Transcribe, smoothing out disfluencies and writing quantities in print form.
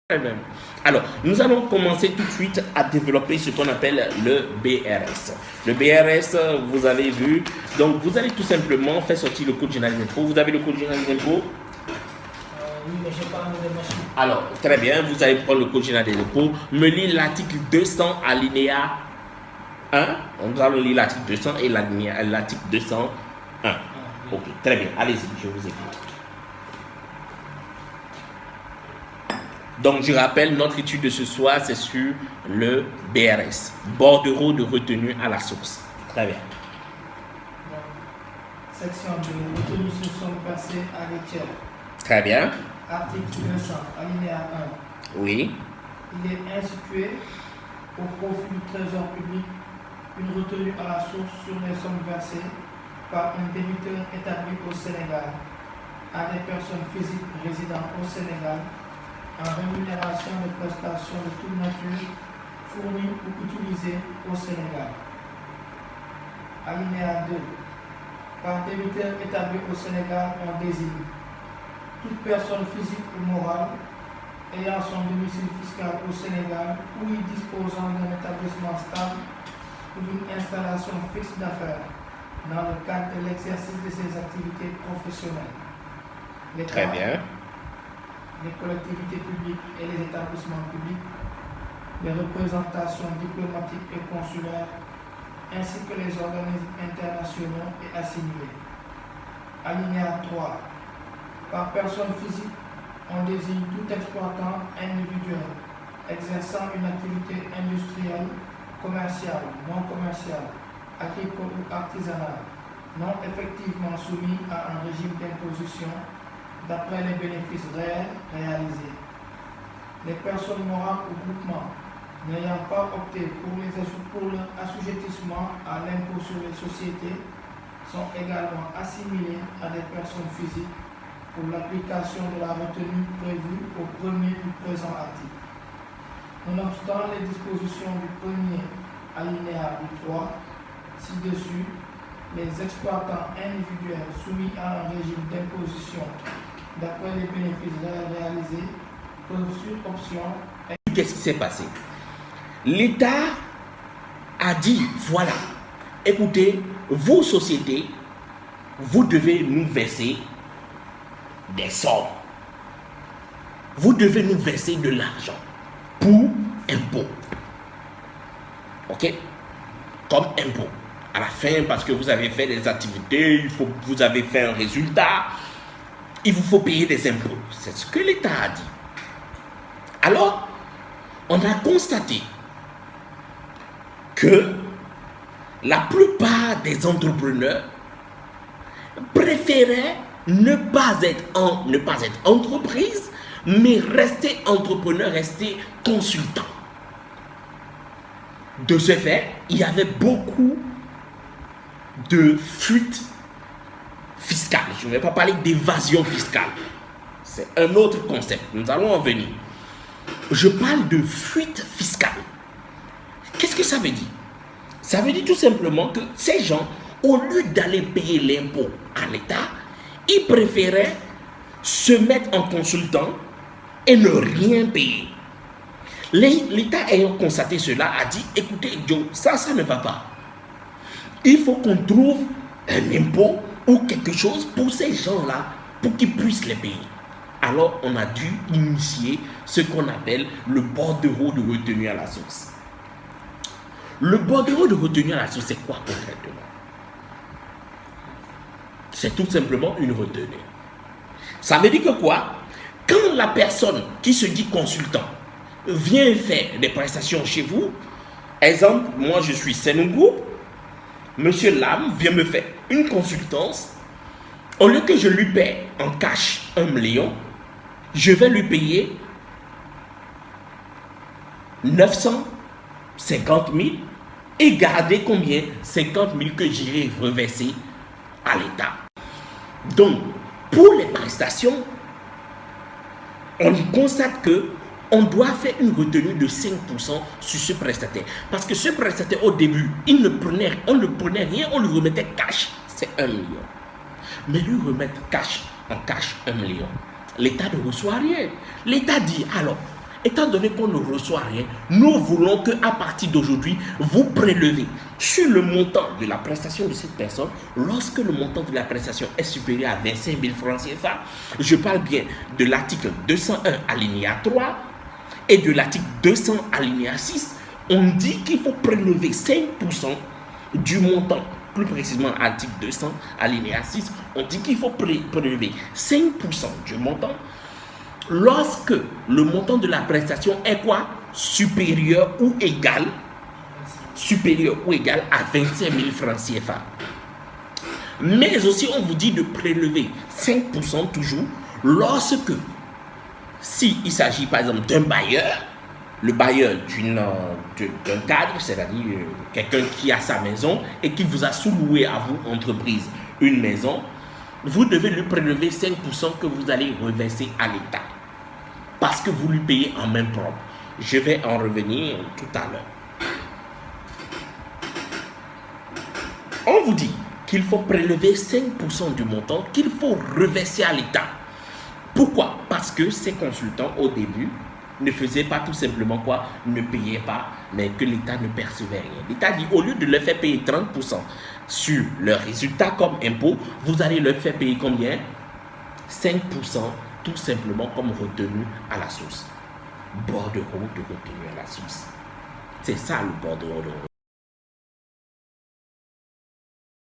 Même. Alors, nous allons commencer tout de suite à développer ce qu'on appelle le BRS. Le BRS, vous avez vu, donc vous allez tout simplement faire sortir le code général d'impôt. Vous avez le code général d'impôt? Oui, mais je parle de machine. Alors, très bien, vous allez prendre le code général d'impôt, me lire l'article 200 alinéa 1. Nous allons lire l'article 200 et l'article 201. Ok, très bien, allez-y, je vous écoute. Donc, je rappelle, notre étude de ce soir, c'est sur le BRS, bordereau de retenue à la source. Très bien. Section 2, retenue sur somme versée à l'État. Très bien. Article 200, alinéa 1. Oui. Il est institué au profit du Trésor public une retenue à la source sur les sommes versées par un débiteur établi au Sénégal à des personnes physiques résidant au Sénégal en rémunération de prestations de toute nature fournies ou utilisées au Sénégal. Alinéa 2. Par débiteur établi au Sénégal, on désigne toute personne physique ou morale ayant son domicile fiscal au Sénégal ou y disposant d'un établissement stable ou d'une installation fixe d'affaires dans le cadre de l'exercice de ses activités professionnelles. Très bien. Les collectivités publiques et les établissements publics, les représentations diplomatiques et consulaires, ainsi que les organismes internationaux et assimilés. Alinéa 3. Par personne physique, on désigne tout exploitant individuel exerçant une activité industrielle, commerciale, non commerciale, agricole ou artisanale, non effectivement soumis à un régime d'imposition d'après les bénéfices réels réalisés. Les personnes morales ou groupements n'ayant pas opté pour leur assujettissement à l'impôt sur les sociétés sont également assimilés à des personnes physiques pour l'application de la retenue prévue au premier du présent article. Nonobstant les dispositions du premier alinéa du 3, ci-dessus, les exploitants individuels soumis à un régime d'imposition d'après les bénéfices réalisés peuvent sur option. Qu'est-ce qui s'est passé? L'État a dit, voilà, écoutez, vos sociétés, vous devez nous verser des sommes. Vous devez nous verser de l'argent pour impôt. Ok? Comme impôt. À la fin, parce que vous avez fait des activités, vous avez fait un résultat, il vous faut payer des impôts. C'est ce que l'État a dit. Alors, on a constaté que la plupart des entrepreneurs préféraient ne pas être entreprise, mais rester entrepreneur, rester consultant. De ce fait, il y avait beaucoup de fuites fiscales. Je ne vais pas parler d'évasion fiscale. C'est un autre concept. Nous allons en venir. Je parle de fuite fiscale. Qu'est-ce que ça veut dire? Ça veut dire tout simplement que ces gens, au lieu d'aller payer l'impôt à l'État, ils préféraient se mettre en consultant et ne rien payer. L'État ayant constaté cela a dit, écoutez, Joe, ça ne va pas. Il faut qu'on trouve un impôt ou quelque chose pour ces gens-là, pour qu'ils puissent les payer. Alors, on a dû initier ce qu'on appelle le bordereau de retenue à la source. Le bordereau de retenue à la source, c'est quoi concrètement? C'est tout simplement une retenue. Ça veut dire que quoi? Quand la personne qui se dit consultant vient faire des prestations chez vous, exemple, moi je suis Sénougou, Monsieur Lam vient me faire une consultance, au lieu que je lui paie en cash 1 million, je vais lui payer 950 000 et garder combien? 50 000 que j'irai reverser à l'État. Donc, pour les prestations, on constate que on doit faire une retenue de 5% sur ce prestataire. Parce que ce prestataire, au début, on ne prenait rien, on lui remettait cash, c'est 1 million. Mais lui remettre cash, en cash 1 million, l'État ne reçoit rien. L'État dit, alors, étant donné qu'on ne reçoit rien, nous voulons qu'à partir d'aujourd'hui, vous prélevez sur le montant de la prestation de cette personne, lorsque le montant de la prestation est supérieur à 25 000 francs CFA, je parle bien de l'article 201 alinéa 3 et de l'article 200 alinéa 6, on dit qu'il faut prélever 5% du montant. Plus précisément, article 200 alinéa 6, on dit qu'il faut prélever 5% du montant lorsque le montant de la prestation est quoi? Supérieur ou égal à 25 000 francs CFA. Mais aussi, on vous dit de prélever 5% toujours lorsque, s'il s'agit par exemple d'un bailleur, le bailleur d'un cadre, c'est-à-dire quelqu'un qui a sa maison et qui vous a sous-loué à vous, entreprise, une maison, vous devez lui prélever 5% que vous allez reverser à l'État. Parce que vous lui payez en main propre. Je vais en revenir tout à l'heure. On vous dit qu'il faut prélever 5% du montant qu'il faut reverser à l'État. Pourquoi? Parce que ces consultants, au début, ne faisaient pas tout simplement quoi? Ne payaient pas, mais que l'État ne percevait rien. L'État dit, au lieu de leur faire payer 30% sur leurs résultats comme impôt, vous allez leur faire payer combien? 5%, tout simplement comme retenue à la source. Bordereau de retenue à la source. C'est ça le bordereau de retenue.